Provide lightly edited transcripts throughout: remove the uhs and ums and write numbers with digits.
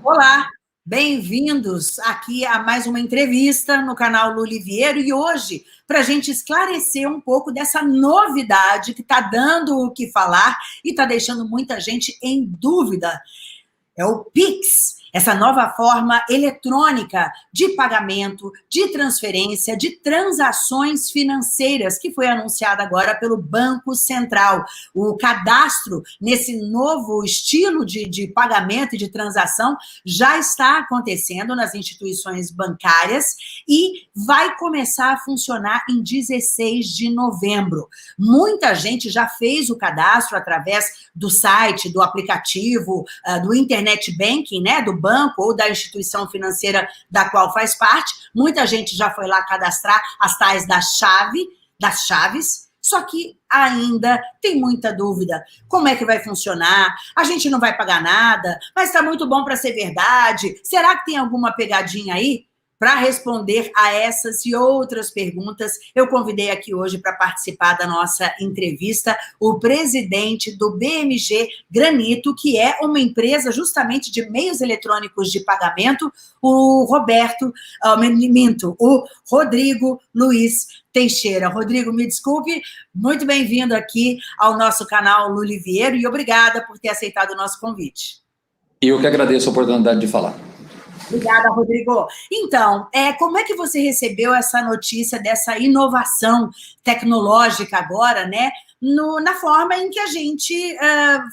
Olá, bem-vindos aqui a mais uma entrevista no canal Luli Vieiro e hoje, para a gente esclarecer um pouco dessa novidade que está dando o que falar e está deixando muita gente em dúvida. É o Pix, essa nova forma eletrônica de pagamento, de transferência, de transações financeiras, que foi anunciada agora pelo Banco Central. O cadastro nesse novo estilo de pagamento e de transação já está acontecendo nas instituições bancárias e vai começar a funcionar em 16 de novembro. Muita gente já fez o cadastro através do site, do aplicativo, do internet banking, né, do banco ou da instituição financeira da qual faz parte. Muita gente já foi lá cadastrar as tais das chaves, só que ainda tem muita dúvida. Como é que vai funcionar? A gente não vai pagar nada, mas está muito bom para ser verdade. Será que tem alguma pegadinha aí? Para responder a essas e outras perguntas, eu convidei aqui hoje para participar da nossa entrevista o presidente do BMG Granito, que é uma empresa justamente de meios eletrônicos de pagamento, o Rodrigo Luiz Teixeira. Rodrigo, me desculpe, muito bem-vindo aqui ao nosso canal Luli Vieiro e obrigada por ter aceitado o nosso convite. Eu que agradeço a oportunidade de falar. Obrigada, Rodrigo. Então, como é que você recebeu essa notícia dessa inovação tecnológica agora, né? Na forma em que a gente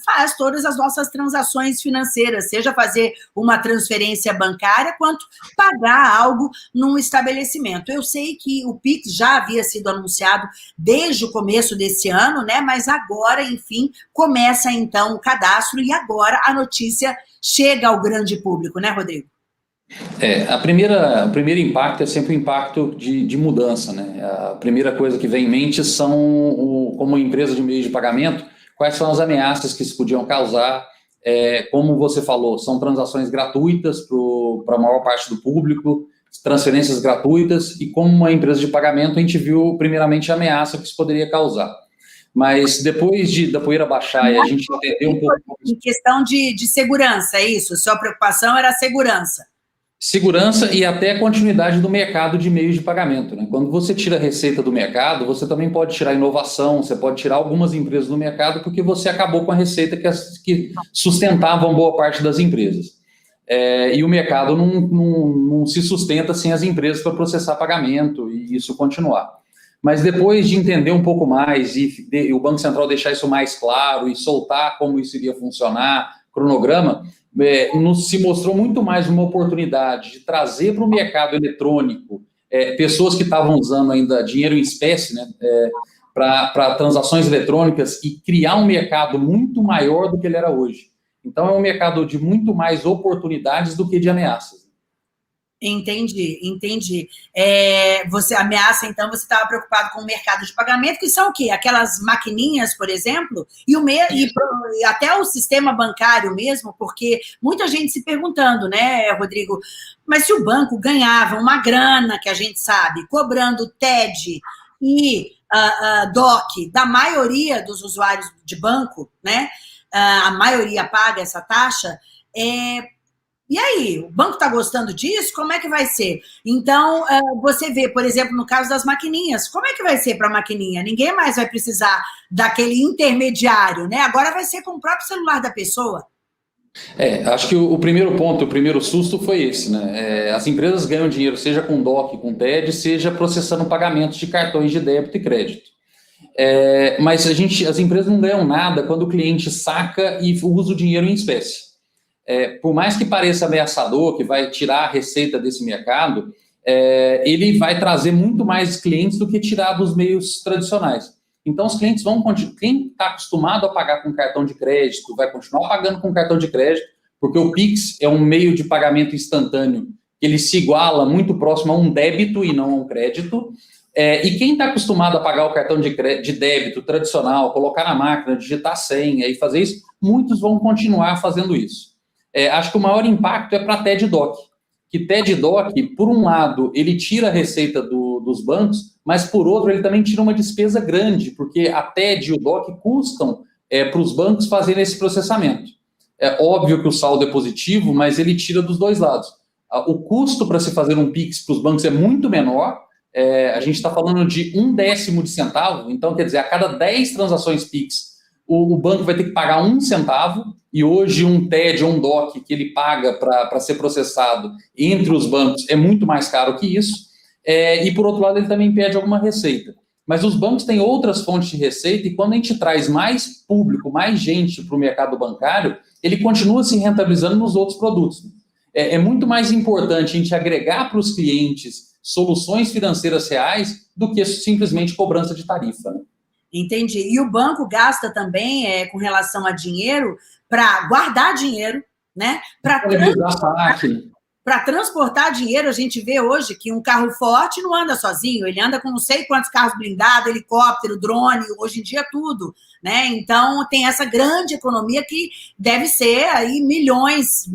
faz todas as nossas transações financeiras, seja fazer uma transferência bancária, quanto pagar algo num estabelecimento. Eu sei que o Pix já havia sido anunciado desde o começo desse ano, né? Mas agora, enfim, começa então o cadastro e agora a notícia chega ao grande público, né, Rodrigo? O primeiro impacto é sempre o impacto de mudança, né? A primeira coisa que vem em mente são, como empresa de meio de pagamento, quais são as ameaças que isso podiam causar. Como você falou, são transações gratuitas para a maior parte do público, transferências gratuitas, e como uma empresa de pagamento, a gente viu primeiramente a ameaça que isso poderia causar. Mas depois da poeira baixar e a gente entender um pouco... Em questão de segurança, é isso? Sua preocupação era a segurança. Segurança e até a continuidade do mercado de meios de pagamento, né? Quando você tira a receita do mercado, você também pode tirar inovação, você pode tirar algumas empresas do mercado porque você acabou com a receita que sustentavam boa parte das empresas. E o mercado não se sustenta sem as empresas para processar pagamento e isso continuar. Mas depois de entender um pouco mais e o Banco Central deixar isso mais claro e soltar como isso iria funcionar, cronograma, se mostrou muito mais uma oportunidade de trazer para o mercado eletrônico pessoas que estavam usando ainda dinheiro em espécie, né, para transações eletrônicas e criar um mercado muito maior do que ele era hoje. Então, é um mercado de muito mais oportunidades do que de ameaças. Entendi. Você ameaça, então, você estava preocupado com o mercado de pagamento, que são o quê? Aquelas maquininhas, por exemplo, e até o sistema bancário mesmo, porque muita gente se perguntando, né, Rodrigo, mas se o banco ganhava uma grana, que a gente sabe, cobrando TED e DOC da maioria dos usuários de banco, né, a maioria paga essa taxa, e aí, o banco está gostando disso? Como é que vai ser? Então, você vê, por exemplo, no caso das maquininhas, como é que vai ser para a maquininha? Ninguém mais vai precisar daquele intermediário, né? Agora vai ser com o próprio celular da pessoa. Acho que o primeiro ponto, o primeiro susto foi esse, né? As empresas ganham dinheiro, seja com DOC, com TED, seja processando pagamentos de cartões de débito e crédito. Mas as empresas não ganham nada quando o cliente saca e usa o dinheiro em espécie. Por mais que pareça ameaçador, que vai tirar a receita desse mercado, ele vai trazer muito mais clientes do que tirar dos meios tradicionais. Então, os clientes vão continuar. Quem está acostumado a pagar com cartão de crédito vai continuar pagando com cartão de crédito, porque o Pix é um meio de pagamento instantâneo, ele se iguala muito próximo a um débito e não a um crédito. E quem está acostumado a pagar o cartão de débito tradicional, colocar na máquina, digitar senha e fazer isso, muitos vão continuar fazendo isso. Acho que o maior impacto é para a TED Doc, que TED Doc, por um lado, ele tira a receita dos bancos, mas por outro, ele também tira uma despesa grande, porque a TED e o DOC custam para os bancos fazerem esse processamento. É óbvio que o saldo é positivo, mas ele tira dos dois lados. O custo para se fazer um Pix para os bancos é muito menor. A gente está falando de 1/10 de centavo, então, quer dizer, a cada 10 transações Pix, o banco vai ter que pagar 1 centavo, e hoje um TED ou um DOC que ele paga para ser processado entre os bancos é muito mais caro que isso, e por outro lado ele também pede alguma receita. Mas os bancos têm outras fontes de receita, e quando a gente traz mais público, mais gente para o mercado bancário, ele continua se rentabilizando nos outros produtos. É muito mais importante a gente agregar para os clientes soluções financeiras reais do que simplesmente cobrança de tarifa, né? Entendi. E o banco gasta também, com relação a dinheiro, para guardar dinheiro, né? Para transportar dinheiro. A gente vê hoje que um carro forte não anda sozinho, ele anda com não sei quantos carros blindados, helicóptero, drone, hoje em dia tudo, né? Então tem essa grande economia que deve ser aí milhões,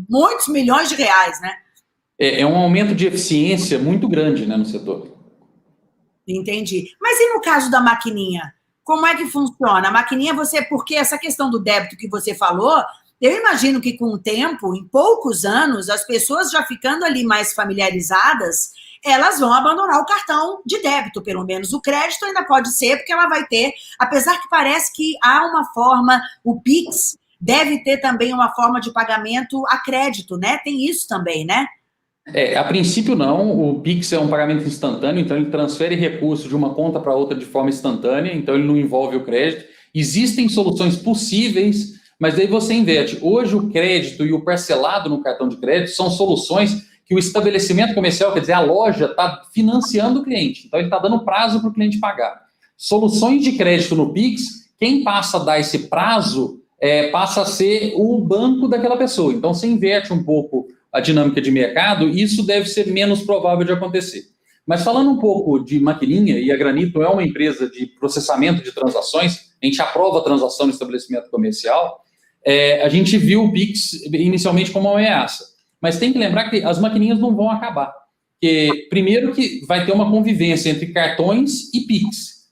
muitos milhões de reais, né? É um aumento de eficiência muito grande, né, no setor. Entendi. Mas e no caso da maquininha? Como é que funciona? A maquininha, porque essa questão do débito que você falou, eu imagino que com o tempo, em poucos anos, as pessoas já ficando ali mais familiarizadas, elas vão abandonar o cartão de débito, pelo menos. O crédito ainda pode ser, porque ela vai ter, apesar que parece que há uma forma, o Pix deve ter também uma forma de pagamento a crédito, né? Tem isso também, né? A princípio não, o Pix é um pagamento instantâneo, então ele transfere recursos de uma conta para outra de forma instantânea, então ele não envolve o crédito. Existem soluções possíveis, mas daí você inverte. Hoje o crédito e o parcelado no cartão de crédito são soluções que o estabelecimento comercial, quer dizer, a loja está financiando o cliente, então ele está dando prazo para o cliente pagar. Soluções de crédito no Pix, quem passa a dar esse prazo passa a ser o banco daquela pessoa, então você inverte um pouco a dinâmica de mercado, isso deve ser menos provável de acontecer. Mas falando um pouco de maquininha, e a Granito é uma empresa de processamento de transações, a gente aprova a transação no estabelecimento comercial, a gente viu o Pix inicialmente como uma ameaça. Mas tem que lembrar que as maquininhas não vão acabar. Porque, primeiro, que vai ter uma convivência entre cartões e Pix.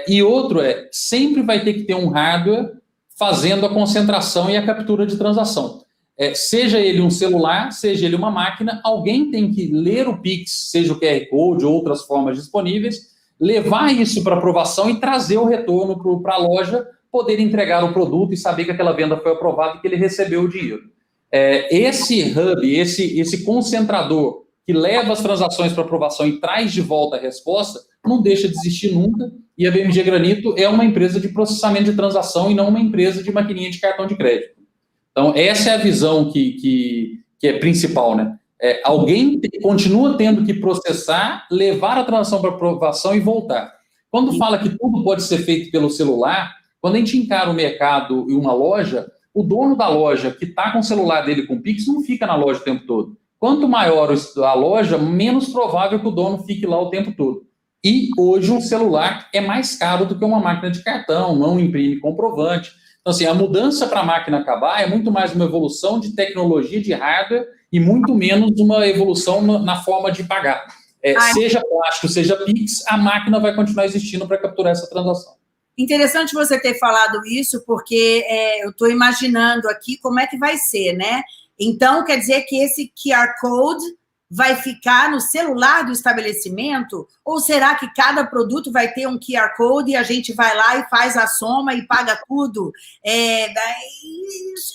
E outro sempre vai ter que ter um hardware fazendo a concentração e a captura de transação. Seja ele um celular, seja ele uma máquina, alguém tem que ler o Pix, seja o QR Code ou outras formas disponíveis, levar isso para aprovação e trazer o retorno para a loja, poder entregar o produto e saber que aquela venda foi aprovada e que ele recebeu o dinheiro. Esse hub, esse concentrador que leva as transações para aprovação e traz de volta a resposta, não deixa de existir nunca, e a BMG Granito é uma empresa de processamento de transação e não uma empresa de maquininha de cartão de crédito. Então, essa é a visão que é principal, né? Alguém continua tendo que processar, levar a transação para aprovação e voltar. Quando fala que tudo pode ser feito pelo celular, quando a gente encara o mercado e uma loja, o dono da loja que está com o celular dele com Pix não fica na loja o tempo todo. Quanto maior a loja, menos provável que o dono fique lá o tempo todo. E hoje um celular é mais caro do que uma máquina de cartão, não imprime comprovante. Então, assim, a mudança para a máquina acabar é muito mais uma evolução de tecnologia, de hardware, e muito menos uma evolução na forma de pagar. Seja plástico, seja Pix, a máquina vai continuar existindo para capturar essa transação. Interessante você ter falado isso, porque eu estou imaginando aqui como é que vai ser, né? Então, quer dizer que esse QR Code vai ficar no celular do estabelecimento? Ou será que cada produto vai ter um QR Code e a gente vai lá e faz a soma e paga tudo?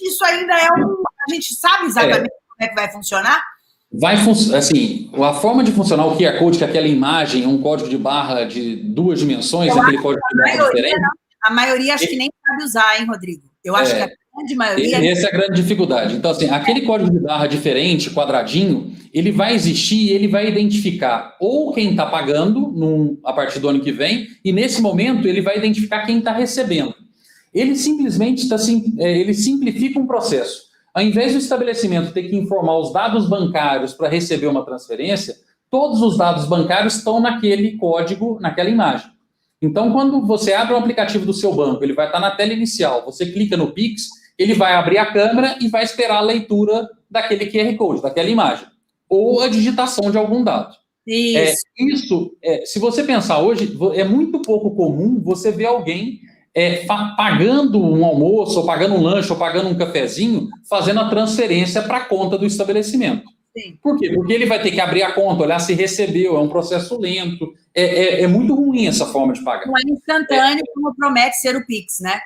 Isso ainda a gente sabe exatamente como é que vai funcionar? Assim, a forma de funcionar o QR Code, que é aquela imagem, um código de barra de 2 dimensões, aquele código de barra diferente. A maioria acho que nem sabe usar, hein, Rodrigo? Eu acho que a grande maioria... Essa é a grande dificuldade. Então, assim, aquele código de barra diferente, quadradinho, ele vai existir e ele vai identificar ou quem está pagando a partir do ano que vem, e nesse momento ele vai identificar quem está recebendo. Ele simplesmente ele simplifica um processo. Ao invés do estabelecimento ter que informar os dados bancários para receber uma transferência, todos os dados bancários estão naquele código, naquela imagem. Então, quando você abre o aplicativo do seu banco, ele vai estar na tela inicial, você clica no Pix, ele vai abrir a câmera e vai esperar a leitura daquele QR Code, daquela imagem, ou a digitação de algum dado. Isso. Se você pensar hoje, é muito pouco comum você ver alguém pagando um almoço, ou pagando um lanche, ou pagando um cafezinho, fazendo a transferência para a conta do estabelecimento. Sim. Por quê? Porque ele vai ter que abrir a conta, olhar se recebeu, é um processo lento, é muito ruim essa forma de pagar. Não é instantâneo, como promete ser o Pix, né?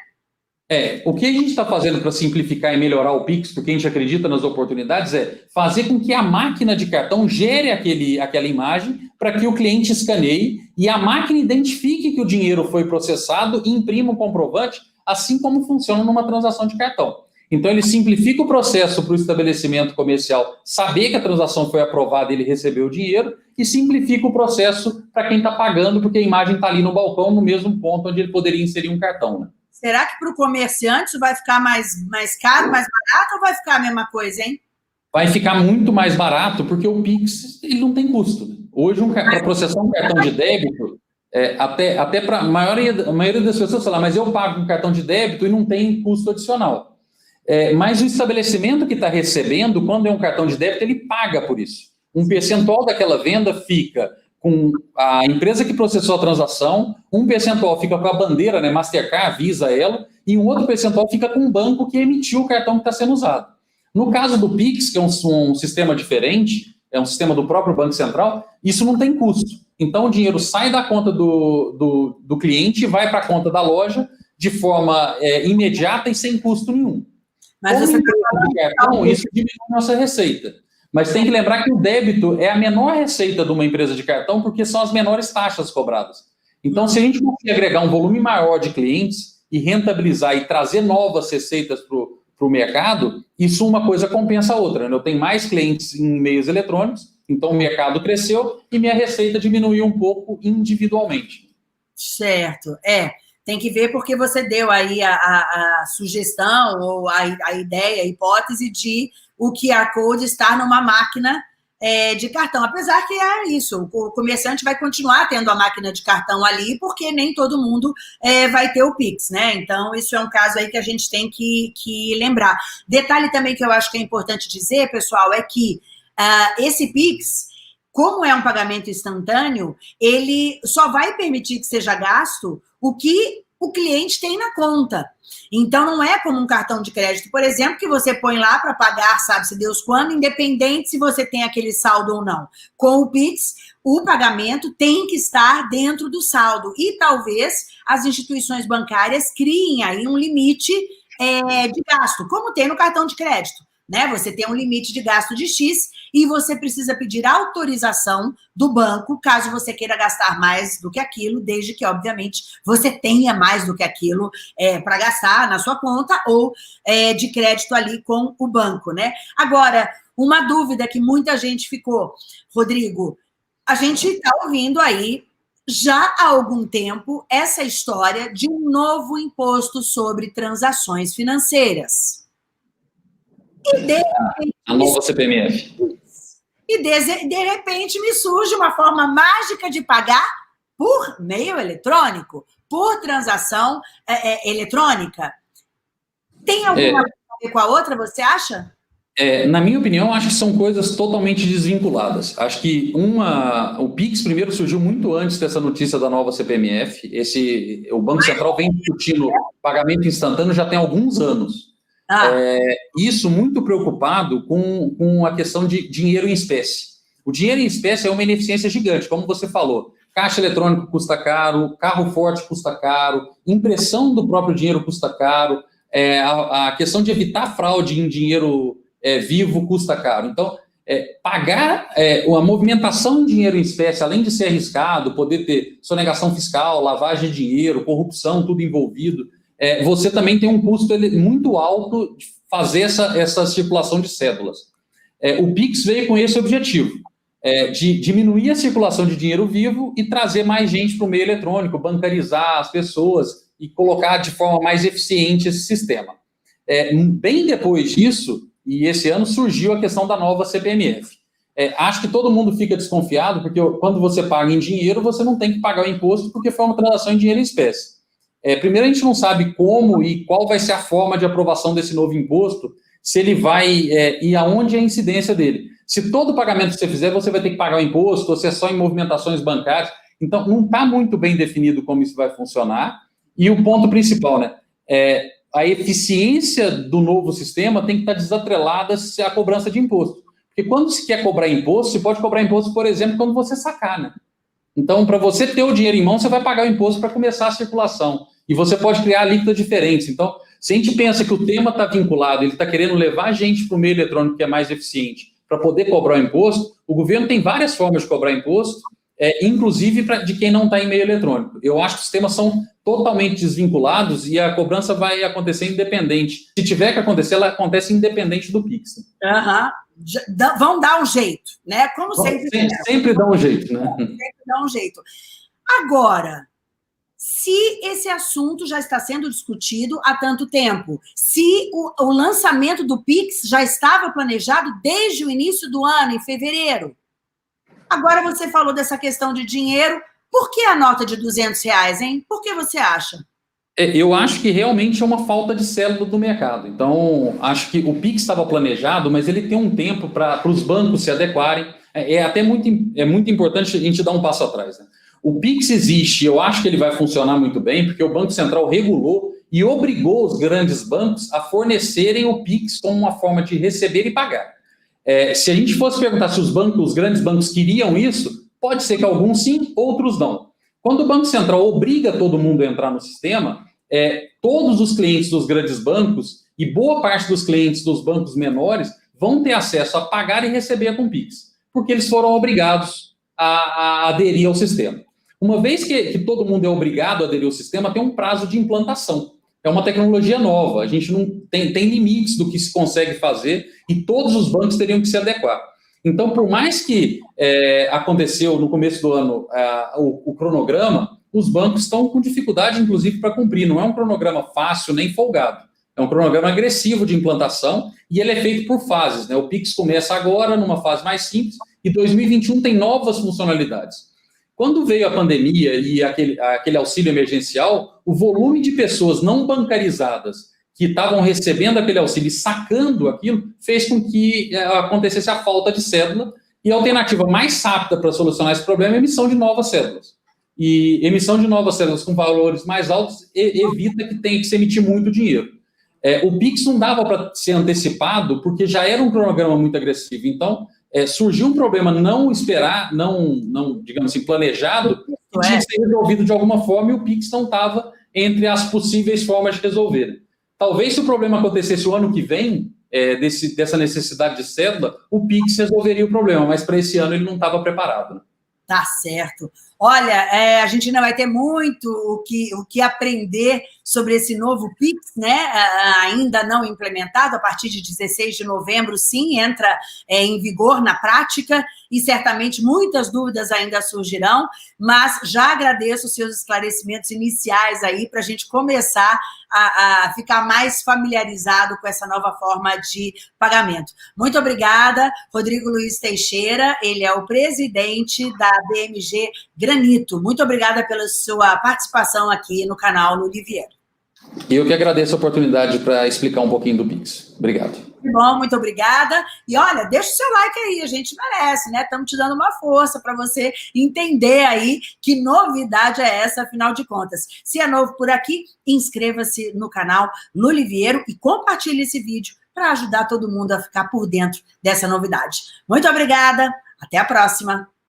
O que a gente está fazendo para simplificar e melhorar o Pix, porque a gente acredita nas oportunidades, é fazer com que a máquina de cartão gere aquela imagem para que o cliente escaneie e a máquina identifique que o dinheiro foi processado e imprima o comprovante, assim como funciona numa transação de cartão. Então, ele simplifica o processo para o estabelecimento comercial saber que a transação foi aprovada e ele recebeu o dinheiro, e simplifica o processo para quem está pagando, porque a imagem está ali no balcão, no mesmo ponto onde ele poderia inserir um cartão, né? Será que para o comerciante isso vai ficar mais caro, mais barato, ou vai ficar a mesma coisa, hein? Vai ficar muito mais barato, porque o Pix ele não tem custo. Hoje, para processar um cartão de débito, até para a maioria das pessoas falam, mas eu pago um cartão de débito e não tem custo adicional. Mas o estabelecimento que está recebendo, quando é um cartão de débito, ele paga por isso. Um percentual daquela venda fica com a empresa que processou a transação, um percentual fica com a bandeira, né, Mastercard, Visa, Elo, e um outro percentual fica com o banco que emitiu o cartão que está sendo usado. No caso do Pix, que é um sistema diferente, é um sistema do próprio Banco Central, isso não tem custo. Então, o dinheiro sai da conta do cliente e vai para a conta da loja de forma imediata e sem custo nenhum. Mas como empresa de cartão, isso diminui a nossa receita. Mas tem que lembrar que o débito é a menor receita de uma empresa de cartão, porque são as menores taxas cobradas. Então, se a gente conseguir agregar um volume maior de clientes e rentabilizar e trazer novas receitas para o mercado, isso uma coisa compensa a outra, né? Eu tenho mais clientes em meios eletrônicos, então o mercado cresceu e minha receita diminuiu um pouco individualmente. Certo, tem que ver porque você deu aí a sugestão ou a ideia, a hipótese de o QR Code estar numa máquina de cartão. Apesar que é isso, o comerciante vai continuar tendo a máquina de cartão ali, porque nem todo mundo vai ter o Pix, né? Então, isso é um caso aí que a gente tem que lembrar. Detalhe também que eu acho que é importante dizer, pessoal, é que esse Pix, como é um pagamento instantâneo, ele só vai permitir que seja gasto o que o cliente tem na conta. Então, não é como um cartão de crédito, por exemplo, que você põe lá para pagar, sabe-se Deus quando, independente se você tem aquele saldo ou não. Com o Pix, o pagamento tem que estar dentro do saldo. E talvez as instituições bancárias criem aí um limite de gasto, como tem no cartão de crédito, né? Você tem um limite de gasto de X e você precisa pedir autorização do banco, caso você queira gastar mais do que aquilo, desde que, obviamente, você tenha mais do que aquilo para gastar na sua conta ou de crédito ali com o banco, né? Agora, uma dúvida que muita gente ficou, Rodrigo, a gente está ouvindo aí já há algum tempo essa história de um novo imposto sobre transações financeiras. A nova CPMF. E de repente me surge uma forma mágica de pagar por meio eletrônico, por transação eletrônica. Tem alguma coisa a ver com a outra, você acha? Na minha opinião, acho que são coisas totalmente desvinculadas. Acho que o Pix primeiro surgiu muito antes dessa notícia da nova CPMF. O Banco Central vem discutindo pagamento instantâneo já tem alguns anos. Isso muito preocupado com a questão de dinheiro em espécie. O dinheiro em espécie é uma ineficiência gigante, como você falou. Caixa eletrônico custa caro, carro forte custa caro, impressão do próprio dinheiro custa caro, a questão de evitar fraude em dinheiro vivo custa caro. Então, pagar a movimentação em dinheiro em espécie, além de ser arriscado, poder ter sonegação fiscal, lavagem de dinheiro, corrupção, tudo envolvido, você também tem um custo muito alto de fazer essa circulação de cédulas. O Pix veio com esse objetivo, de diminuir a circulação de dinheiro vivo e trazer mais gente para o meio eletrônico, bancarizar as pessoas e colocar de forma mais eficiente esse sistema. Bem depois disso, e esse ano, surgiu a questão da nova CPMF. Acho que todo mundo fica desconfiado, porque quando você paga em dinheiro, você não tem que pagar o imposto, porque foi uma transação em dinheiro em espécie. Primeiro, a gente não sabe como e qual vai ser a forma de aprovação desse novo imposto, se ele vai e aonde é a incidência dele. Se todo pagamento que você fizer, você vai ter que pagar o imposto, ou se é só em movimentações bancárias. Então, não está muito bem definido como isso vai funcionar. E o ponto principal, né? A eficiência do novo sistema tem que estar desatrelada à cobrança de imposto. Porque quando se quer cobrar imposto, você pode cobrar imposto, por exemplo, quando você sacar, né? Então, para você ter o dinheiro em mão, você vai pagar o imposto para começar a circulação. E você pode criar alíquotas diferentes. Então, se a gente pensa que o tema está vinculado, ele está querendo levar a gente para o meio eletrônico que é mais eficiente, para poder cobrar o imposto, o governo tem várias formas de cobrar imposto, inclusive de quem não está em meio eletrônico. Eu acho que os temas são totalmente desvinculados e a cobrança vai acontecer independente. Se tiver que acontecer, ela acontece independente do Pix. Vão dar um jeito, né? Como sempre. Sempre dá um jeito, né? Sempre dá um jeito. Agora, se esse assunto já está sendo discutido há tanto tempo, se o lançamento do Pix já estava planejado desde o início do ano, em fevereiro, agora você falou dessa questão de dinheiro, por que a nota de R$200, hein? Por que você acha? Eu acho que realmente é uma falta de célula do mercado. Então, acho que o Pix estava planejado, mas ele tem um tempo para os bancos se adequarem. É muito importante a gente dar um passo atrás, né? O Pix existe, eu acho que ele vai funcionar muito bem, porque o Banco Central regulou e obrigou os grandes bancos a fornecerem o Pix como uma forma de receber e pagar. Se a gente fosse perguntar se os grandes bancos queriam isso, pode ser que alguns sim, outros não. Quando o Banco Central obriga todo mundo a entrar no sistema, todos os clientes dos grandes bancos e boa parte dos clientes dos bancos menores vão ter acesso a pagar e receber com Pix, porque eles foram obrigados a aderir ao sistema. Uma vez que todo mundo é obrigado a aderir ao sistema, tem um prazo de implantação. É uma tecnologia nova, a gente não tem limites do que se consegue fazer e todos os bancos teriam que se adequar. Então, por mais que aconteceu no começo do ano o cronograma, os bancos estão com dificuldade, inclusive, para cumprir. Não é um cronograma fácil nem folgado. É um cronograma agressivo de implantação e ele é feito por fases, né? O Pix começa agora, numa fase mais simples, e 2021 tem novas funcionalidades. Quando veio a pandemia e aquele auxílio emergencial, o volume de pessoas não bancarizadas que estavam recebendo aquele auxílio e sacando aquilo, fez com que acontecesse a falta de cédula, e a alternativa mais rápida para solucionar esse problema é a emissão de novas cédulas. E emissão de novas cédulas com valores mais altos evita que tenha que se emitir muito dinheiro. O Pix não dava para ser antecipado, porque já era um cronograma muito agressivo. Então, surgiu um problema não esperar, não digamos assim, planejado, que tinha que ser resolvido de alguma forma, e o Pix não estava entre as possíveis formas de resolver. Talvez, se o problema acontecesse o ano que vem, dessa necessidade de cédula, o Pix resolveria o problema, mas para esse ano ele não estava preparado. Tá certo. Olha, a gente ainda vai ter muito o que aprender sobre esse novo Pix, né? Ainda não implementado, a partir de 16 de novembro, sim, entra em vigor na prática, e certamente muitas dúvidas ainda surgirão, mas já agradeço os seus esclarecimentos iniciais aí para a gente começar a ficar mais familiarizado com essa nova forma de pagamento. Muito obrigada, Rodrigo Luiz Teixeira, ele é o presidente da BMG Granito. Muito obrigada pela sua participação aqui no canal Luli Vieiro. Eu que agradeço a oportunidade para explicar um pouquinho do Pix. Obrigado. Bom, muito obrigada. E olha, deixa o seu like aí, a gente merece, né? Estamos te dando uma força para você entender aí que novidade é essa, afinal de contas. Se é novo por aqui, inscreva-se no canal Luli Vieiro e compartilhe esse vídeo para ajudar todo mundo a ficar por dentro dessa novidade. Muito obrigada, até a próxima.